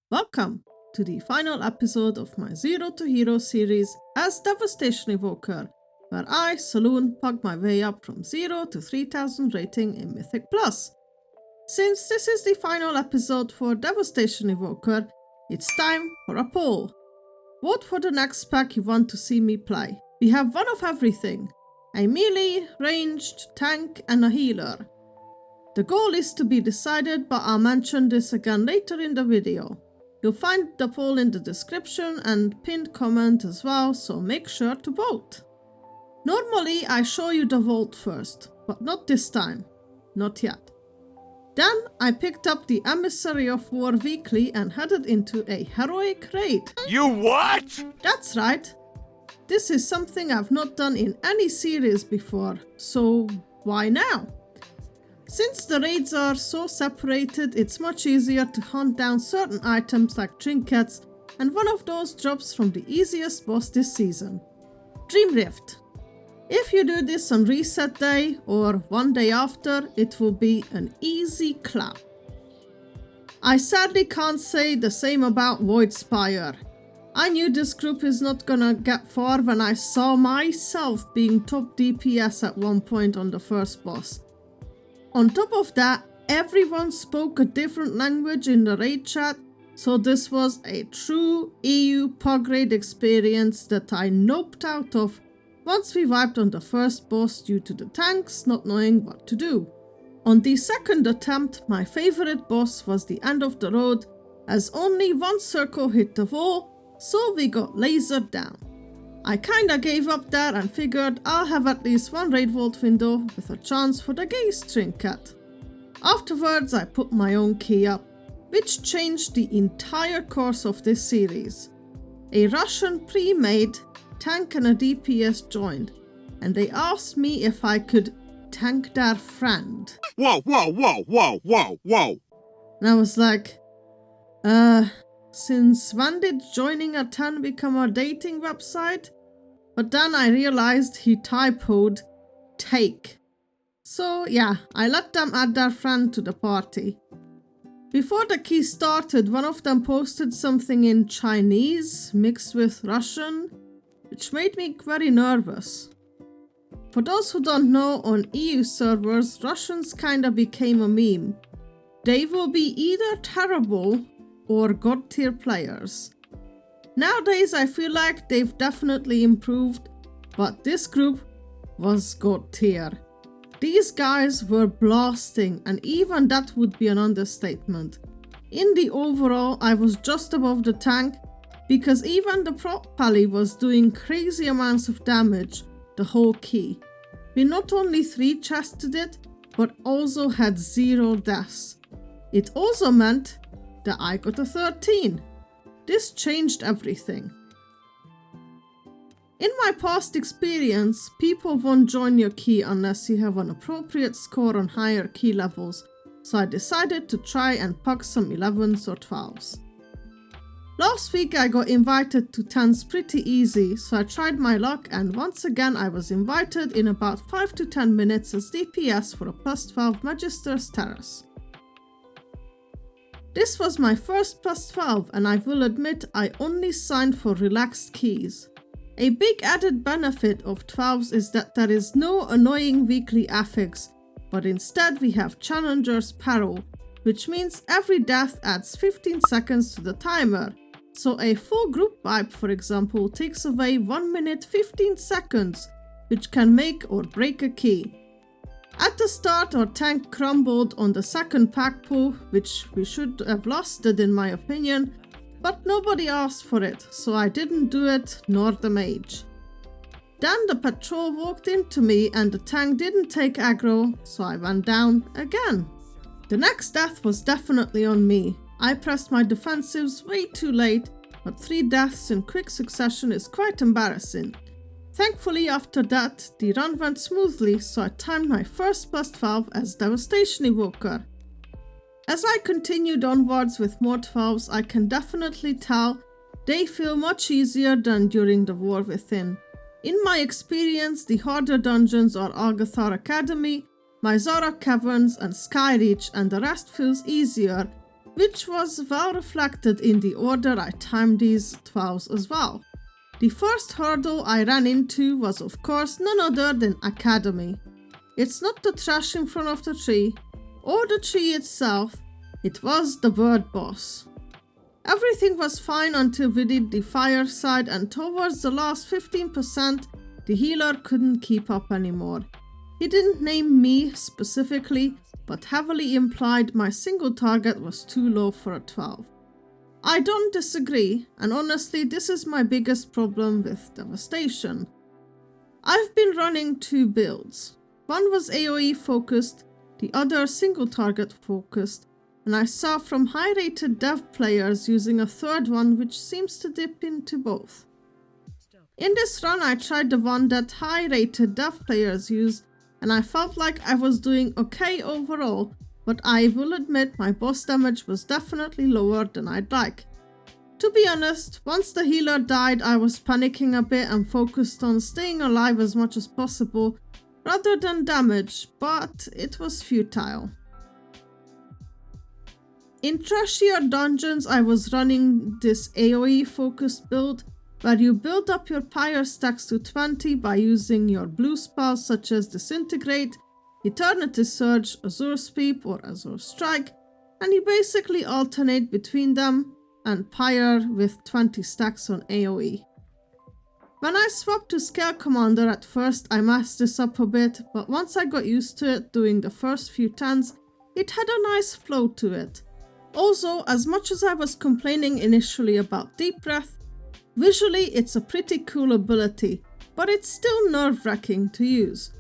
Welcome to the final episode of my Zero to Hero series as Devastation Evoker, where I, Saluun, pug my way up from 0 to 3000 rating in Mythic Plus. Since this is the final episode for Devastation Evoker, it's time for a poll. Vote for the next spec you want to see me play. We have one of everything: a melee, ranged, tank, and a healer. The goal is to be decided, but I'll mention this again later in the video. You'll find the poll in the description and pinned comment as well, so make sure to vote. Normally I show you the vote first, but not this time. Not yet. Then I picked up the Emissary of War weekly and headed into a heroic raid. You what? That's right. This is something I've not done in any series before, so why now? Since the raids are so separated, it's much easier to hunt down certain items like trinkets, and one of those drops from the easiest boss this season: Dream Rift. If you do this on reset day or one day after, it will be an easy clap. I sadly can't say the same about Void Spire. I knew this group is not gonna get far when I saw myself being top DPS at one point on the first boss. On top of that, everyone spoke a different language in the raid chat, so this was a true EU pug raid experience that I noped out of once we wiped on the first boss due to the tanks not knowing what to do. On the second attempt, my favorite boss was the end of the road, as only one circle hit the wall, so we got lasered down. I kinda gave up there and figured I'll have at least one raid vault window with a chance for the gaze trinket. Afterwards I put my own key up, which changed the entire course of this series. A Russian pre-made tank and a DPS joined, and they asked me if I could tank their friend. Whoa. And I was like, since when did joining a 10 become a dating website? But then I realized he typoed take. So yeah, I let them add their friend to the party. Before the key started, one of them posted something in Chinese mixed with Russian, which made me very nervous. For those who don't know, on EU servers, Russians kinda became a meme. They will be either terrible or god tier players. Nowadays I feel like they've definitely improved, but this group was god tier. These guys were blasting, and even that would be an understatement. In the overall, I was just above the tank, because even the prop pally was doing crazy amounts of damage the whole key. We not only 3-chested it, but also had 0 deaths. It also meant that I got a 13. This changed everything. In my past experience, people won't join your key unless you have an appropriate score on higher key levels, so I decided to try and pug some 11s or 12s. Last week I got invited to 10s pretty easy, so I tried my luck, and once again I was invited in about 5 to 10 minutes as DPS for a plus 12 Magister's Terrace. This was my first plus 12, and I will admit I only signed for relaxed keys. A big added benefit of 12s is that there is no annoying weekly affix, but instead we have Challenger's Peril, which means every death adds 15 seconds to the timer, so a full group wipe, for example, takes away 1 minute 15 seconds, which can make or break a key. At the start, our tank crumbled on the second pack pull, which we should have lost it in my opinion, but nobody asked for it, so I didn't do it, nor the mage. Then the patrol walked into me and the tank didn't take aggro, so I went down again. The next death was definitely on me. I pressed my defensives way too late, but 3 deaths in quick succession is quite embarrassing. Thankfully after that, the run went smoothly, so I timed my first plus 12 as Devastation Evoker. As I continued onwards with more 12s, I can definitely tell they feel much easier than during the War Within. In my experience, the harder dungeons are Algathar Academy, Myzara Caverns and Skyreach, and the rest feels easier, which was well reflected in the order I timed these 12s as well. The first hurdle I ran into was of course none other than Academy. It's not the trash in front of the tree, or the tree itself, it was the bird boss. Everything was fine until we did the fire side, and towards the last 15%, the healer couldn't keep up anymore. He didn't name me specifically, but heavily implied my single target was too low for a 12. I don't disagree, and honestly this is my biggest problem with Devastation. I've been running 2 builds. One was AoE focused, the other single target focused, and I saw from high rated dev players using a third one which seems to dip into both. In this run I tried the one that high rated dev players use, and I felt like I was doing okay overall, but I will admit my boss damage was definitely lower than I'd like. To be honest, once the healer died I was panicking a bit and focused on staying alive as much as possible rather than damage, but it was futile. In trashier dungeons I was running this AoE focused build where you build up your pyre stacks to 20 by using your blue spells such as Disintegrate, Eternity Surge, Azure Sweep or Azure Strike, and you basically alternate between them and pyre with 20 stacks on AoE. When I swapped to Scale Commander at first I messed this up a bit, but once I got used to it doing the first few turns, it had a nice flow to it. Also, as much as I was complaining initially about Deep Breath, visually it's a pretty cool ability, but it's still nerve-wracking to use.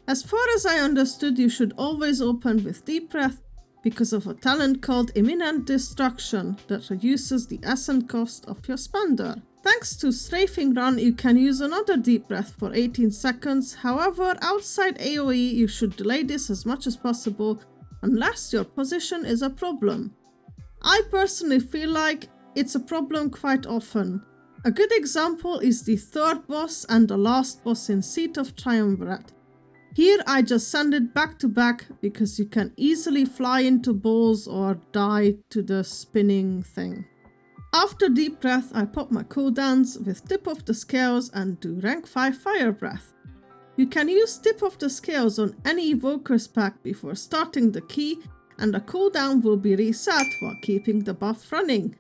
As far as I understood, you should always open with Deep Breath because of a talent called Imminent Destruction that reduces the ascent cost of your spender. Thanks to Strafing Run, you can use another Deep Breath for 18 seconds, however, outside AoE you should delay this as much as possible unless your position is a problem. I personally feel like it's a problem quite often. A good example is the third boss and the last boss in Seat of Triumvirate. Here I just send it back to back because you can easily fly into balls or die to the spinning thing. After Deep Breath I pop my cooldowns with Tip of the Scales and do rank 5 Fire Breath. You can use Tip of the Scales on any Evoker's pack before starting the key, and the cooldown will be reset while keeping the buff running.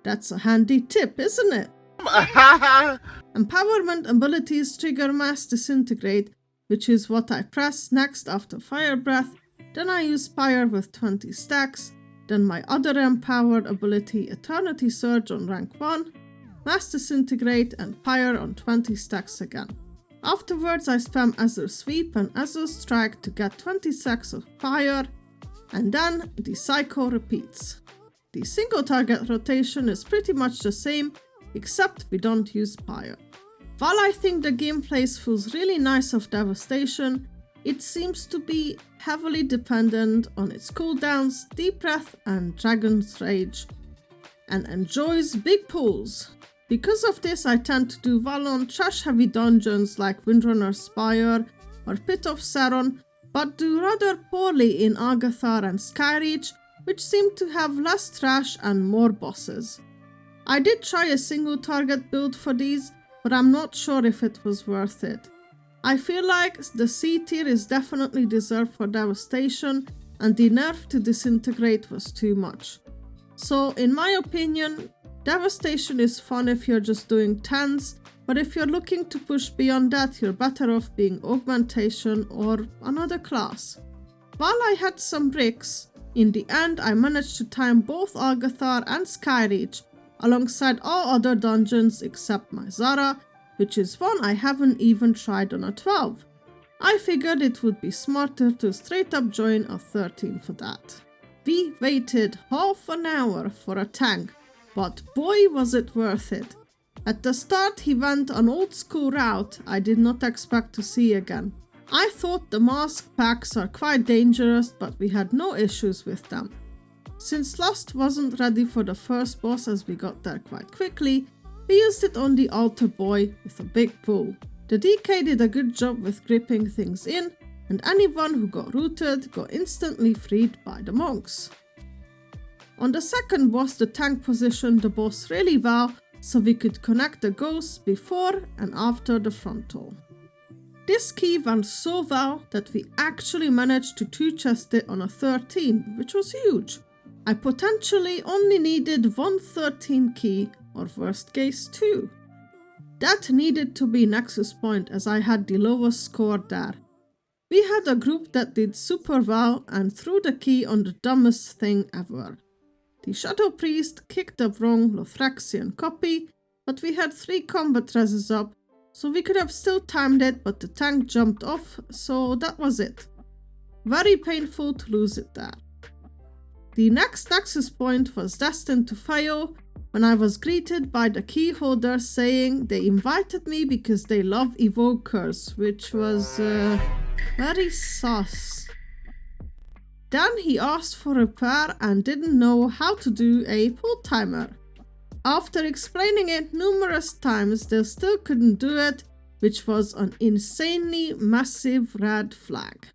That's a handy tip, isn't it? Empowerment abilities trigger Mass Disintegrate, which is what I press next after Fire Breath, then I use Pyre with 20 stacks, then my other empowered ability Eternity Surge on rank 1, Mass Disintegrate and Pyre on 20 stacks again. Afterwards I spam Azure Sweep and Azure Strike to get 20 stacks of Pyre, and then the cycle repeats. The single target rotation is pretty much the same, except we don't use Pyre. While I think the gameplay feels really nice of Devastation, it seems to be heavily dependent on its cooldowns, Deep Breath and Dragon's Rage, and enjoys big pulls. Because of this I tend to do well on trash heavy dungeons like Windrunner's Spire or Pit of Saron, but do rather poorly in Agathar and Skyreach, which seem to have less trash and more bosses. I did try a single target build for these, but I'm not sure if it was worth it. I feel like the C tier is definitely deserved for Devastation, and the nerf to Disintegrate was too much. So in my opinion, Devastation is fun if you're just doing 10s, but if you're looking to push beyond that, you're better off being Augmentation or another class. While I had some bricks, in the end I managed to time both Agathar and Skyreach, alongside all other dungeons except my Zara, which is one I haven't even tried on a 12. I figured it would be smarter to straight up join a 13 for that. We waited half an hour for a tank, but boy was it worth it. At the start he went an old school route I did not expect to see again. I thought the mask packs are quite dangerous, but we had no issues with them. Since Lust wasn't ready for the first boss as we got there quite quickly, we used it on the altar boy with a big pull. The DK did a good job with gripping things in, and anyone who got rooted got instantly freed by the monks. On the second boss, the tank positioned the boss really well, so we could connect the ghosts before and after the frontal. This key went so well that we actually managed to 2-chest it on a 13, which was huge. I potentially only needed one 13 key, or worst case 2. That needed to be Nexus Point as I had the lowest score there. We had a group that did super well and threw the key on the dumbest thing ever. The Shadow Priest kicked the wrong Lothraxian copy, but we had 3 combat reses up, so we could have still timed it, but the tank jumped off, so that was it. Very painful to lose it there. The next Nexus Point was destined to fail when I was greeted by the key holder saying they invited me because they love evokers, which was very sus. Then he asked for repair and didn't know how to do a pull timer. After explaining it numerous times, they still couldn't do it, which was an insanely massive red flag.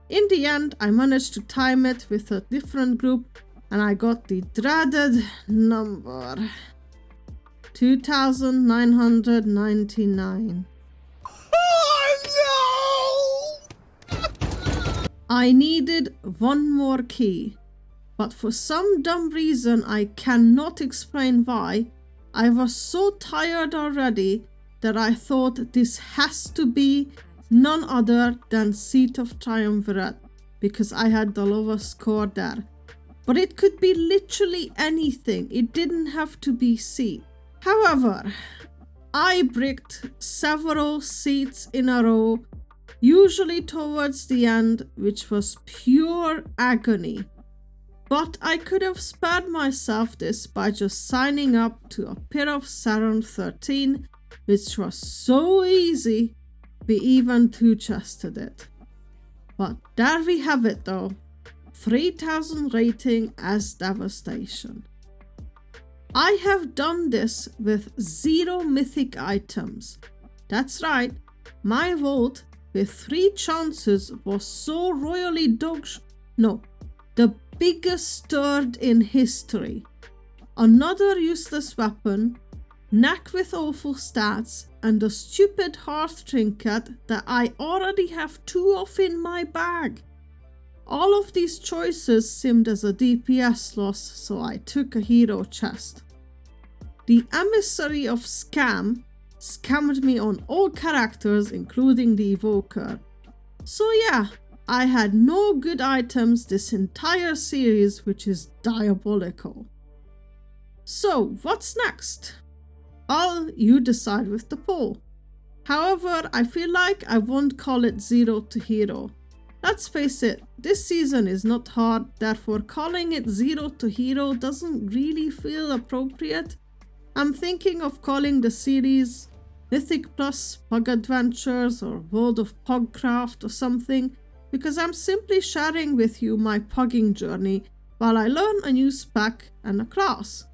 In the end, I managed to time it with a different group and I got the dreaded number 2999. Oh no! I needed one more key, but for some dumb reason I cannot explain why, I was so tired already that I thought this has to be none other than Seat of Triumvirate, because I had the lowest score there. But it could be literally anything, it didn't have to be Seat. However, I bricked several seats in a row, usually towards the end, which was pure agony. But I could have spared myself this by just signing up to a Pit of Saron 13, which was so easy. We even 2-chested it. But there we have it though. 3000 rating as Devastation. I have done this with 0 mythic items. That's right, my vault with 3 chances was so royally the biggest stirred in history. Another useless weapon, neck with awful stats, and a stupid hearth trinket that I already have 2 of in my bag. All of these choices seemed as a DPS loss, so I took a hero chest. The emissary of scam scammed me on all characters including the evoker. So yeah, I had no good items this entire series, which is diabolical. So what's next? Well, you decide with the poll. However, I feel like I won't call it 0 to hero. Let's face it, this season is not hard, therefore calling it 0 to hero doesn't really feel appropriate. I'm thinking of calling the series Mythic Plus Pug Adventures or World of Warcraft or something, because I'm simply sharing with you my pugging journey while I learn a new spec and a class.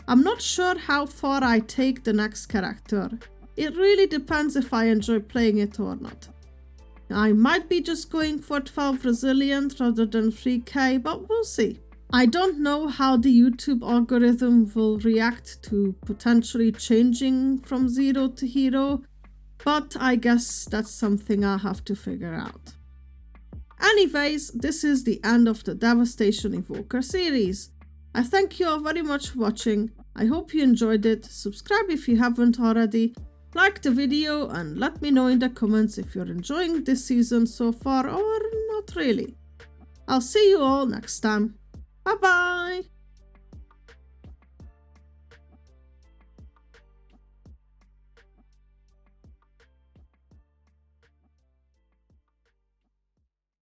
I'm not sure how far I take the next character. It really depends if I enjoy playing it or not. I might be just going for 12 resilient rather than 3k, but we'll see. I don't know how the YouTube algorithm will react to potentially changing from 0 to hero, but I guess that's something I'll have to figure out. Anyways, this is the end of the Devastation Evoker series. I thank you all very much for watching. I hope you enjoyed it. Subscribe if you haven't already. Like the video and let me know in the comments if you're enjoying this season so far or not really. I'll see you all next time. Bye bye!